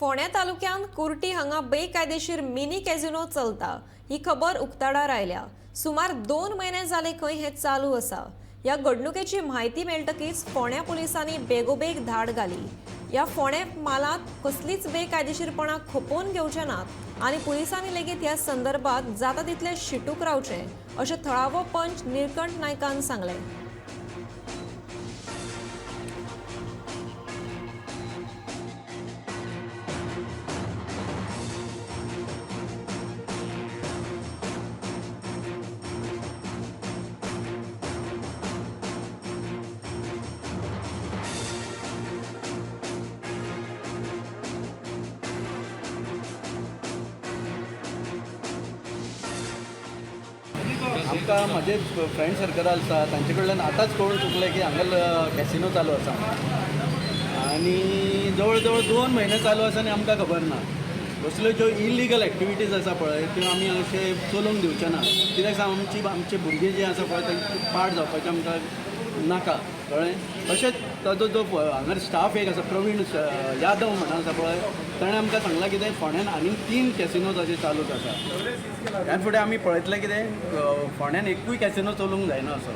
फोंड्या तालुक्यात कुर्टी हांगा बेकायदेशीर मिनी कॅझिनो चलता ही खबर उक्ताडार आयल्या। सुमार 2 महिने जाले खंय हे चालू आसा। या घडणुकेची माहिती मेळटकीच फोंड्या पोलिसांनी बेगोबेग धाड घाली। या फोंड्या मालात कसलीच बेकायदेशीरपणा खपोवन घेवचे नात आणि पोलिसांनी लेगीत ह्या संदर्भात जाता तितले शिटूक रावचे अशें थळावो पंच निळकंठ नायकान सांगले। आमकां म्हजे फ्रेंड सर्कल आसा तांचे कडल्यान आतांच कळून चुकलें की हांगा कॅसिनो चालू आसा आनी जवळ जवळ 2 म्हयने चालू आसा आनी आमकां खबर ना। कसल्यो ज्यो इलिगल एक्टिविटीज आसा पळय त्यो आमी अशे चलूंक दिवचे ना, कित्याक सांग आमचे भुरगे जे आसा पळय ते पाड जावपाचें आमकां नाका, कळ्ळें। तशेंच ताजो जो हांगा स्टाफ एक आसा प्रवीण यादव म्हणून आसा पळय, ताणें आमकां सांगलां कितें फोंड्यान आनीक 3 कॅसिनो ताजे चालूच आसा। ह्या फुडें आमी पळयतले कितें फोंड्यान एकूय कॅसिनो चलूंक जायना असो।